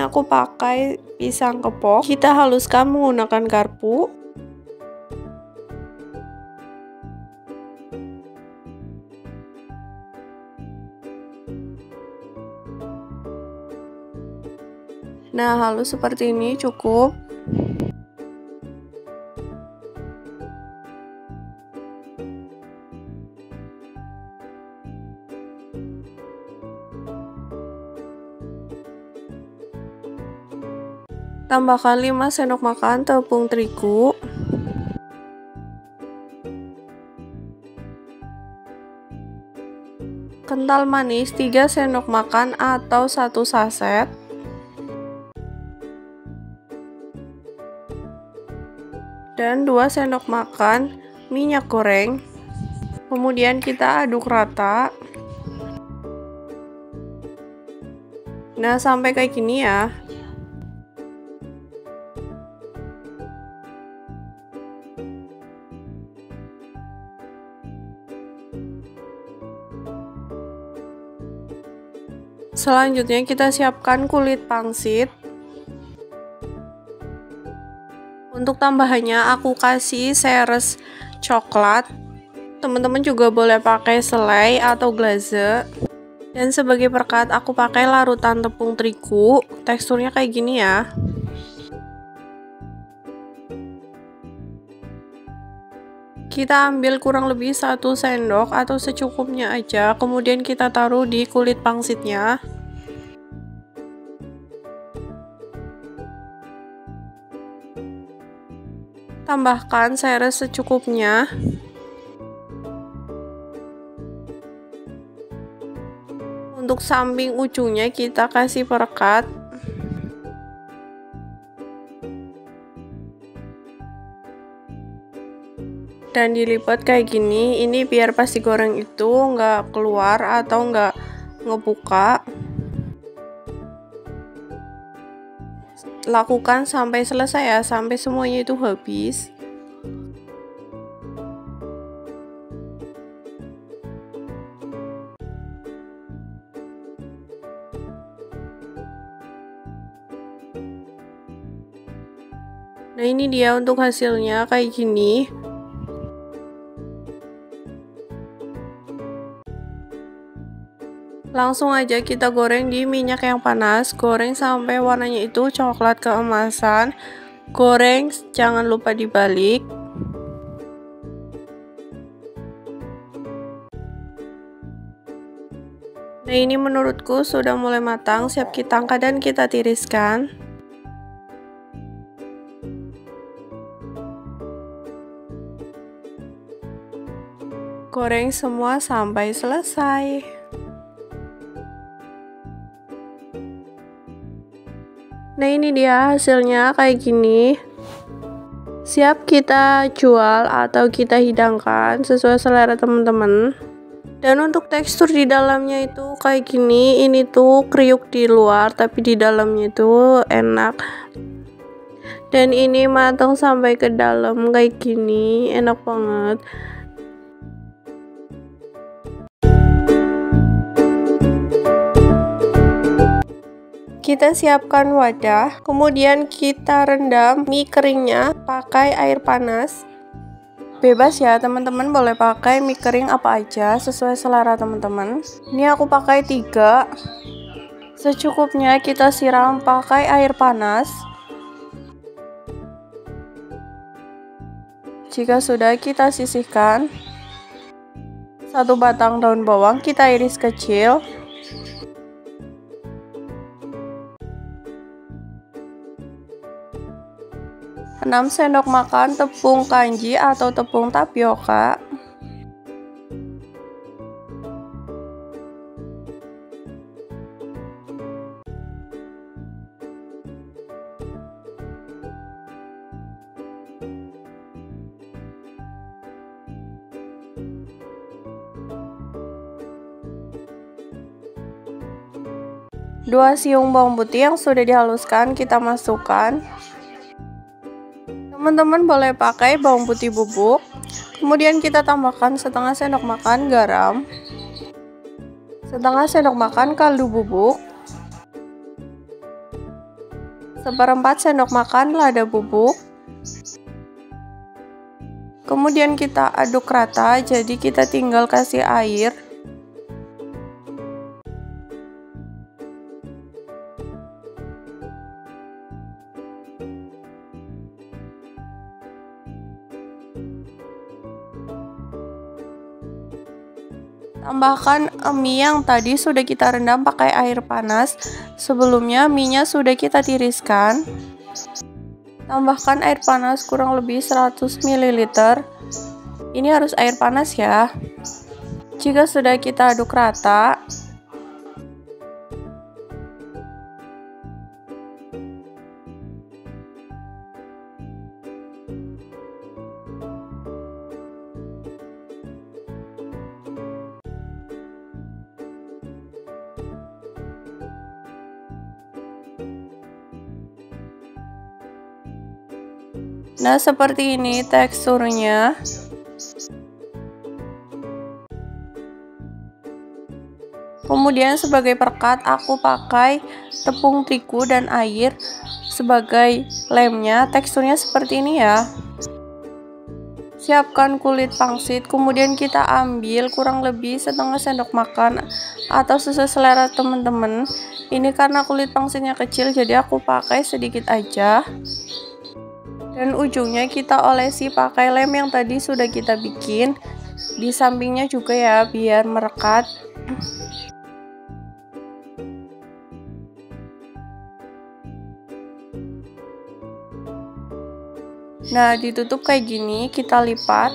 aku pakai pisang kepok. Kita haluskan menggunakan garpu. Nah, halus seperti ini cukup. Tambahkan 5 sendok makan tepung terigu. Kental manis 3 sendok makan atau 1 saset. Dan 2 sendok makan minyak goreng. Kemudian kita aduk rata. Nah, sampai kayak gini ya. Selanjutnya kita siapkan kulit pangsit. Untuk tambahannya aku kasih seres coklat. Teman-teman juga boleh pakai selai atau glaze. Dan sebagai perekat aku pakai larutan tepung terigu. Teksturnya kayak gini ya. Kita ambil kurang lebih 1 sendok atau secukupnya aja. Kemudian kita taruh di kulit pangsitnya. Tambahkan seres secukupnya. Untuk samping ujungnya kita kasih perekat. Dan dilipat kayak gini, ini biar pas digoreng itu nggak keluar atau nggak ngebuka. Lakukan sampai selesai ya, sampai semuanya itu habis. Nah, ini dia untuk hasilnya kayak gini. Langsung aja kita goreng di minyak yang panas. Goreng sampai warnanya itu coklat keemasan. Goreng, jangan lupa dibalik. Nah, ini menurutku sudah mulai matang, siap kita angkat dan kita tiriskan. Goreng semua sampai selesai. Nah, ini dia hasilnya kayak gini. Siap kita jual atau kita hidangkan sesuai selera teman-teman. Dan untuk tekstur di dalamnya itu kayak gini. Ini tuh kriuk di luar tapi di dalamnya itu enak. Dan ini matang sampai ke dalam kayak gini, enak banget. Kita siapkan wadah, kemudian kita rendam mie keringnya pakai air panas. Bebas ya teman-teman, boleh pakai mie kering apa aja sesuai selera teman-teman. Ini aku pakai 3. Secukupnya kita siram pakai air panas. Jika sudah, kita sisihkan. 1 batang daun bawang kita iris kecil. 6 sendok makan tepung kanji atau tepung tapioka. Dua siung bawang putih yang sudah dihaluskan kita masukkan. Teman-teman boleh pakai bawang putih bubuk. Kemudian kita tambahkan setengah sendok makan garam, setengah sendok makan kaldu bubuk, 1/4 sendok makan lada bubuk. Kemudian kita aduk rata, jadi kita tinggal kasih air. Tambahkan mie yang tadi sudah kita rendam pakai air panas. Sebelumnya mie-nya sudah kita tiriskan. Tambahkan air panas kurang lebih 100 ml. Ini harus air panas ya. Jika sudah kita aduk rata, nah seperti ini teksturnya. Kemudian sebagai perekat aku pakai tepung terigu dan air sebagai lemnya. Teksturnya seperti ini ya. Siapkan kulit pangsit, kemudian kita ambil kurang lebih setengah sendok makan atau sesuai selera teman-teman. Ini karena kulit pangsitnya kecil, jadi aku pakai sedikit aja. Dan ujungnya kita olesi pakai lem yang tadi sudah kita bikin. Di sampingnya juga ya, biar merekat. Nah, ditutup kayak gini, kita lipat.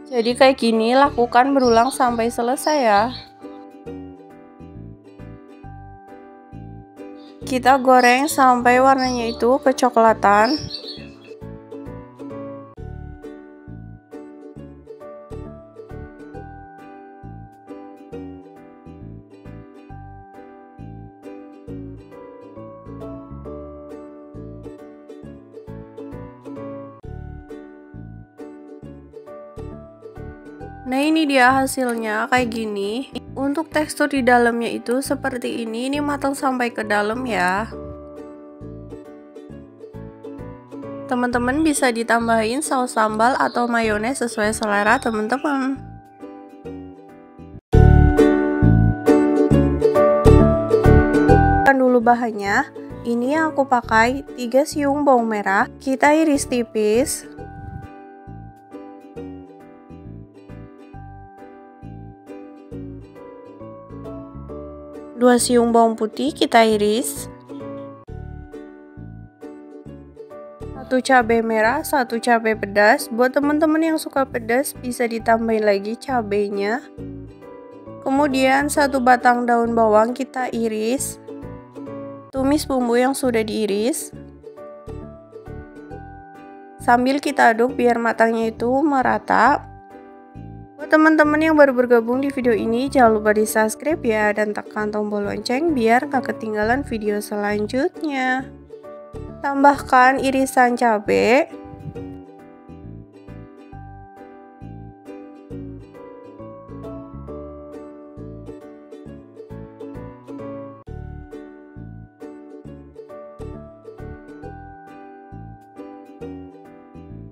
Jadi kayak gini, lakukan berulang sampai selesai ya. Kita goreng sampai warnanya itu kecoklatan. Nah, ini dia hasilnya kayak gini. Untuk tekstur di dalamnya itu seperti ini matang sampai ke dalam ya. Teman-teman bisa ditambahin saus sambal atau mayones sesuai selera teman-teman. Dulu bahannya, ini yang aku pakai 3 siung bawang merah, kita iris tipis. 2 siung bawang putih kita iris, 1 cabai merah, 1 cabai pedas. Buat teman-teman yang suka pedas bisa ditambahin lagi cabainya. Kemudian 1 batang daun bawang kita iris. Tumis bumbu yang sudah diiris. Sambil kita aduk biar matangnya itu merata. Buat teman-teman yang baru bergabung di video ini, jangan lupa di subscribe ya, dan tekan tombol lonceng biar gak ketinggalan video selanjutnya. Tambahkan irisan cabai.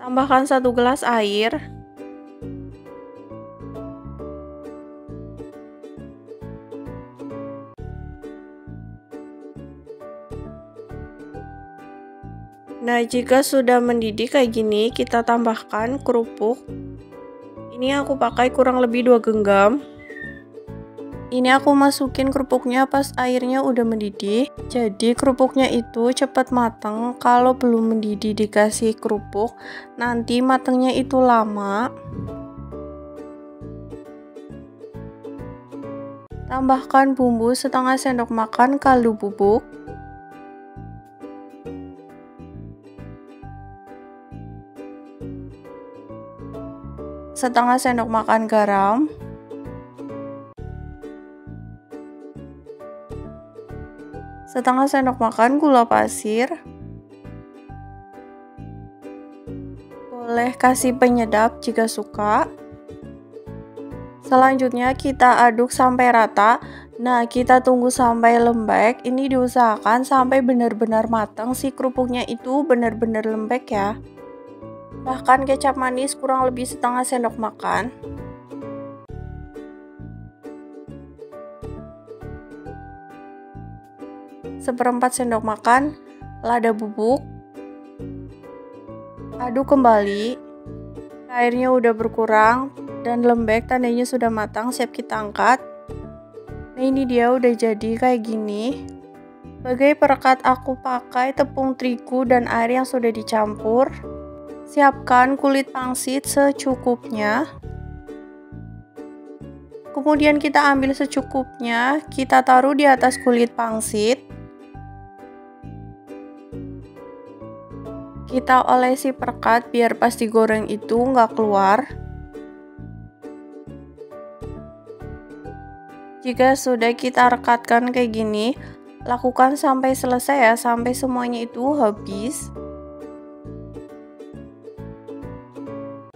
Tambahkan 1 gelas air. Nah, jika sudah mendidih kayak gini, kita tambahkan kerupuk. Ini aku pakai kurang lebih 2 genggam. Ini aku masukin kerupuknya pas airnya udah mendidih. Jadi kerupuknya itu cepat matang. Kalau belum mendidih dikasih kerupuk, nanti matangnya itu lama. Tambahkan bumbu setengah sendok makan kaldu bubuk. Setengah sendok makan garam. Setengah sendok makan gula pasir. Boleh kasih penyedap jika suka. Selanjutnya kita aduk sampai rata Nah, kita tunggu sampai lembek. Ini diusahakan sampai benar-benar matang si kerupuknya itu benar-benar lembek ya. Bahkan kecap manis kurang lebih setengah sendok makan. Seperempat sendok makan lada bubuk. Aduk kembali. Airnya udah berkurang dan lembek, tandanya sudah matang, siap kita angkat. Nah, ini dia udah jadi kayak gini. Sebagai perekat aku pakai tepung terigu dan air yang sudah dicampur. Siapkan kulit pangsit secukupnya. Kemudian kita ambil secukupnya, kita taruh di atas kulit pangsit. Kita olesi perekat biar pas digoreng itu nggak keluar. Jika sudah kita rekatkan kayak gini, lakukan sampai selesai ya, sampai semuanya itu habis.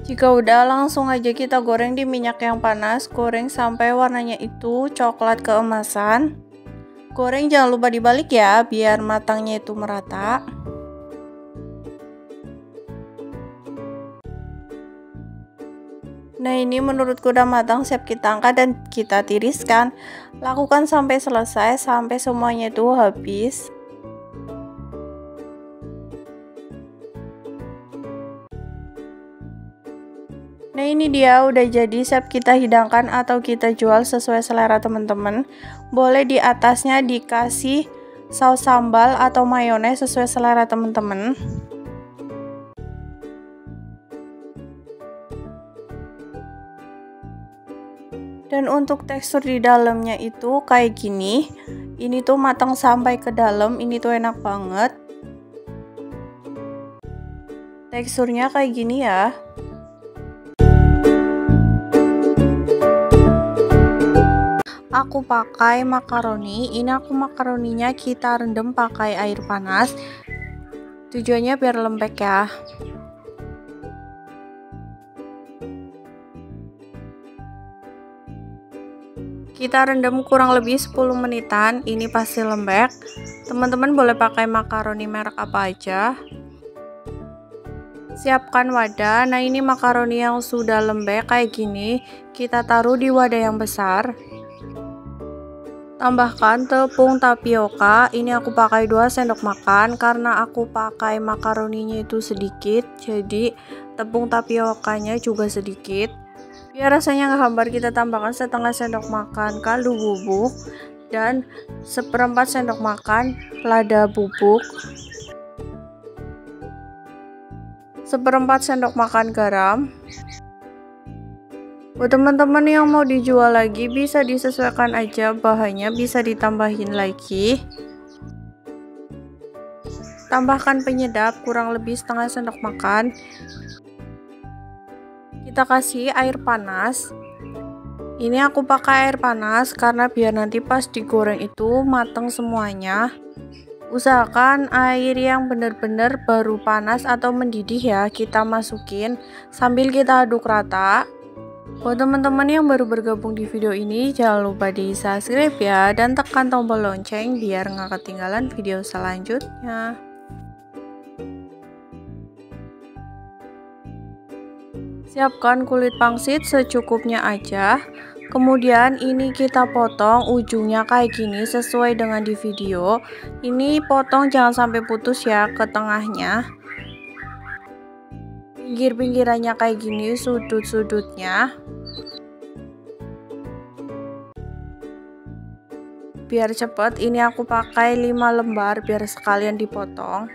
Jika udah, langsung aja kita goreng di minyak yang panas. Goreng sampai warnanya itu coklat keemasan. Goreng jangan lupa dibalik ya, biar matangnya itu merata. Nah, ini menurutku udah matang, siap kita angkat dan kita tiriskan. Lakukan sampai selesai, sampai semuanya itu habis. Nah, ini dia udah jadi, siap kita hidangkan atau kita jual sesuai selera teman-teman. Boleh di atasnya dikasih saus sambal atau mayones sesuai selera teman-teman. Dan untuk tekstur di dalamnya itu kayak gini. Ini tuh matang sampai ke dalam, ini tuh enak banget. Teksturnya kayak gini ya. Aku pakai makaroni. Ini aku makaroninya kita rendam pakai air panas. Tujuannya biar lembek ya. Kita rendam kurang lebih 10 menitan, ini pasti lembek. Teman-teman boleh pakai makaroni merek apa aja. Siapkan wadah. Nah, ini makaroni yang sudah lembek kayak gini, kita taruh di wadah yang besar. Tambahkan tepung tapioka. Ini aku pakai 2 sendok makan karena aku pakai makaroninya itu sedikit, jadi tepung tapiokanya juga sedikit. Biar rasanya nggak hambar, kita tambahkan setengah sendok makan kaldu bubuk dan seperempat sendok makan lada bubuk, seperempat sendok makan garam. Buat teman-teman yang mau dijual lagi, bisa disesuaikan aja bahannya, bisa ditambahin lagi. Tambahkan penyedap kurang lebih setengah sendok makan. Kita kasih air panas. Ini aku pakai air panas karena biar nanti pas digoreng itu matang semuanya. Usahakan air yang benar-benar baru panas atau mendidih ya, kita masukin sambil kita aduk rata. Buat teman-teman yang baru bergabung di video ini, jangan lupa di subscribe ya, dan tekan tombol lonceng biar nggak ketinggalan video selanjutnya. Siapkan kulit pangsit secukupnya aja. Kemudian ini kita potong ujungnya kayak gini sesuai dengan di video. Ini potong jangan sampai putus ya ke tengahnya. Pinggir-pinggirannya kayak gini, sudut-sudutnya. Biar cepet, ini aku pakai 5 lembar biar sekalian dipotong.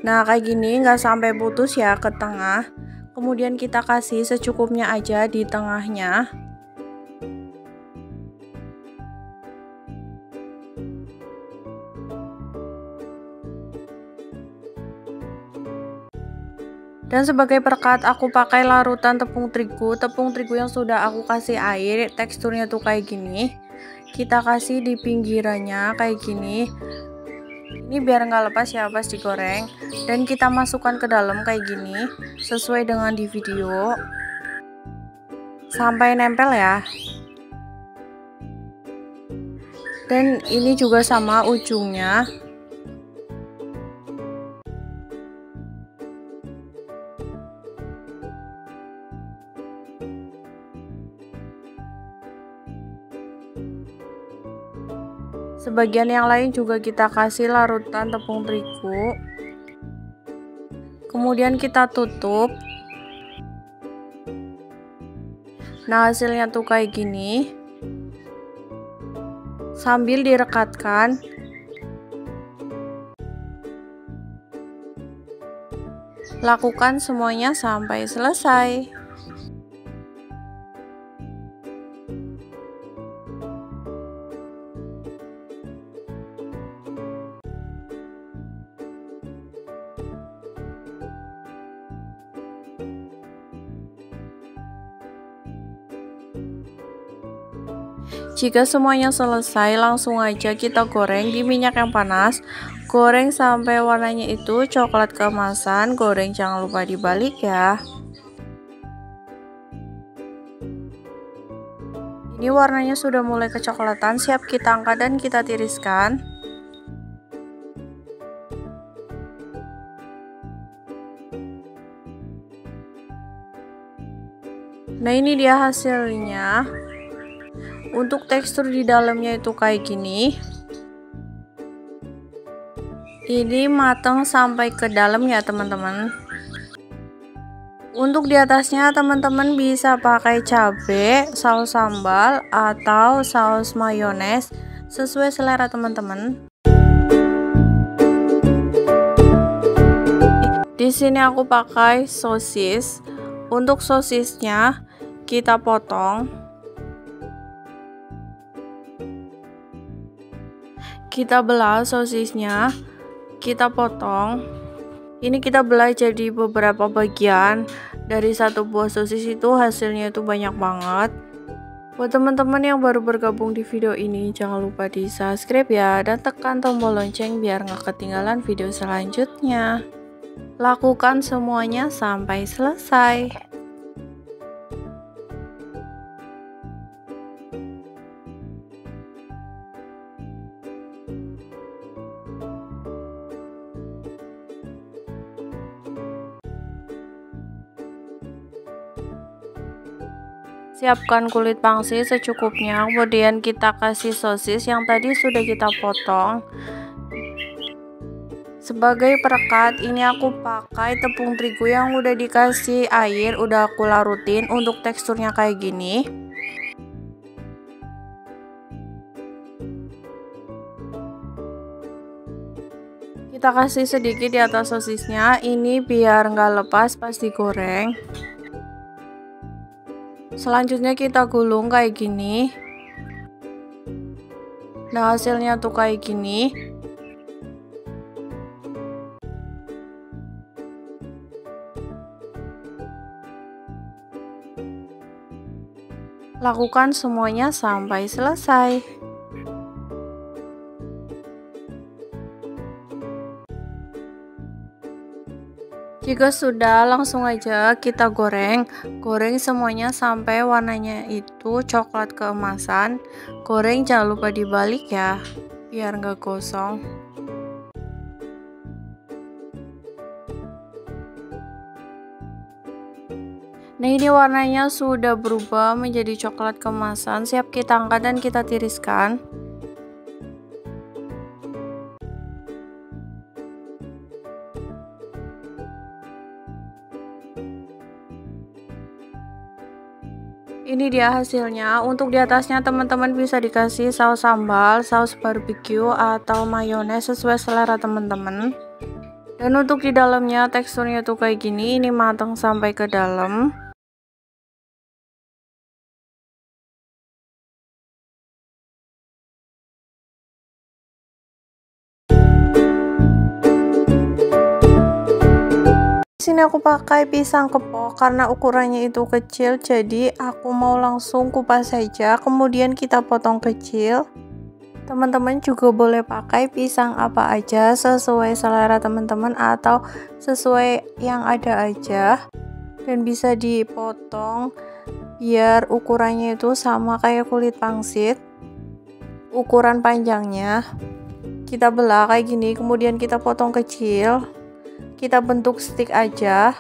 Nah, kayak gini nggak sampai putus ya ke tengah. Kemudian kita kasih secukupnya aja di tengahnya. Dan sebagai perekat aku pakai larutan tepung terigu yang sudah aku kasih air. Teksturnya tuh kayak gini. Kita kasih di pinggirannya kayak gini. Ini biar nggak lepas ya pas digoreng, dan kita masukkan ke dalam kayak gini sesuai dengan di video sampai nempel ya. Dan ini juga sama ujungnya. Sebagian yang lain juga kita kasih larutan tepung terigu. Kemudian kita tutup. Nah, hasilnya tuh kayak gini. Sambil direkatkan. Lakukan semuanya sampai selesai. Jika semuanya selesai, langsung aja kita goreng di minyak yang panas. Goreng sampai warnanya itu coklat keemasan. Goreng jangan lupa dibalik ya. Ini warnanya sudah mulai kecoklatan, siap kita angkat dan kita tiriskan. Nah, ini dia hasilnya. Untuk tekstur di dalamnya itu kayak gini. Ini matang sampai ke dalam ya teman-teman. Untuk di atasnya teman-teman bisa pakai cabai, saus sambal, atau saus mayones sesuai selera teman-teman. Di sini aku pakai sosis. Untuk sosisnya kita potong. Kita belah sosisnya, kita potong. Ini kita belah jadi beberapa bagian. Dari satu buah sosis itu hasilnya itu banyak banget. Buat teman-teman yang baru bergabung di video ini, jangan lupa di subscribe ya, dan tekan tombol lonceng biar nggak ketinggalan video selanjutnya. Lakukan semuanya sampai selesai. Siapkan kulit pangsit secukupnya, kemudian kita kasih sosis yang tadi sudah kita potong. Sebagai perekat, ini aku pakai tepung terigu yang udah dikasih air, udah aku larutin untuk teksturnya kayak gini. Kita kasih sedikit di atas sosisnya, ini biar nggak lepas pas digoreng. Selanjutnya kita gulung kayak gini. Nah, hasilnya tuh kayak gini. Lakukan semuanya sampai selesai. Jika sudah, langsung aja kita goreng. Goreng semuanya sampai warnanya itu coklat keemasan. Goreng jangan lupa dibalik ya, biar nggak gosong. Nah, ini warnanya sudah berubah menjadi coklat keemasan. Siap kita angkat dan kita tiriskan. Ini dia hasilnya. Untuk di atasnya teman-teman bisa dikasih saus sambal, saus barbecue, atau mayones sesuai selera teman-teman. Dan untuk di dalamnya teksturnya tuh kayak gini, ini matang sampai ke dalam. Sini aku pakai pisang kepok karena ukurannya itu kecil, jadi aku mau langsung kupas saja, kemudian kita potong kecil. Teman-teman juga boleh pakai pisang apa aja sesuai selera teman-teman atau sesuai yang ada aja, dan bisa dipotong biar ukurannya itu sama kayak kulit pangsit. Ukuran panjangnya kita belah kayak gini, kemudian kita potong kecil, kita bentuk stick aja.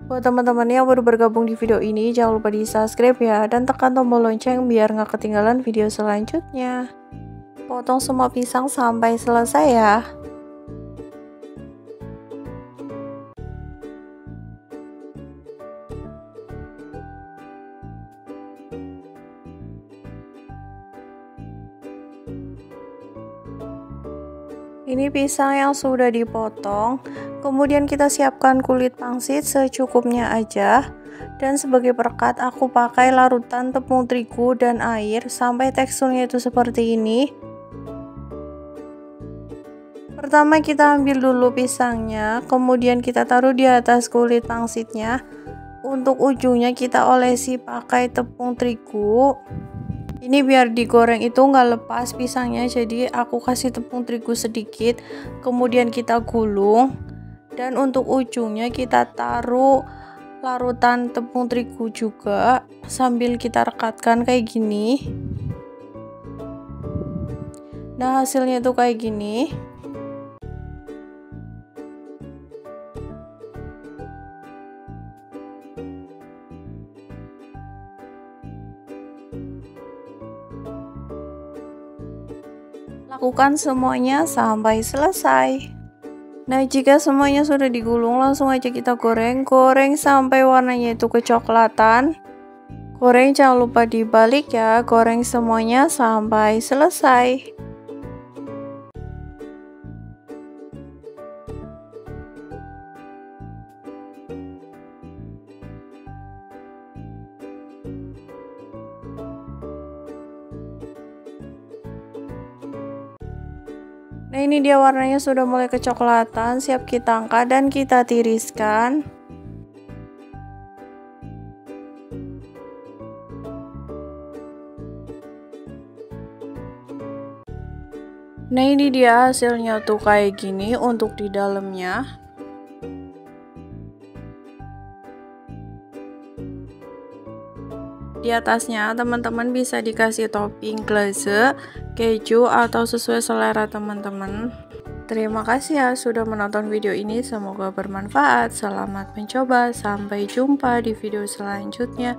Buat teman-teman yang baru bergabung di video ini, jangan lupa di subscribe ya, dan tekan tombol lonceng biar nggak ketinggalan video selanjutnya. Potong semua pisang sampai selesai ya. Ini pisang yang sudah dipotong, kemudian kita siapkan kulit pangsit secukupnya aja. Dan sebagai perekat aku pakai larutan tepung terigu dan air sampai teksturnya itu seperti ini. Pertama kita ambil dulu pisangnya, kemudian kita taruh di atas kulit pangsitnya. Untuk ujungnya kita olesi pakai tepung terigu. Ini biar digoreng itu nggak lepas pisangnya, jadi aku kasih tepung terigu sedikit, kemudian kita gulung. Dan untuk ujungnya kita taruh larutan tepung terigu juga sambil kita rekatkan kayak gini. Nah, hasilnya tuh kayak gini. Lakukan semuanya sampai selesai. Nah, jika semuanya sudah digulung, langsung aja kita goreng sampai warnanya itu kecoklatan. Goreng jangan lupa dibalik ya, goreng semuanya sampai selesai. Nah, ini dia warnanya sudah mulai kecoklatan, siap kita angkat dan kita tiriskan. Nah, ini dia hasilnya tuh kayak gini untuk di dalamnya. Di atasnya teman-teman bisa dikasih topping glaze, keju, atau sesuai selera teman-teman. Terima kasih ya sudah menonton video ini, semoga bermanfaat. Selamat mencoba, sampai jumpa di video selanjutnya.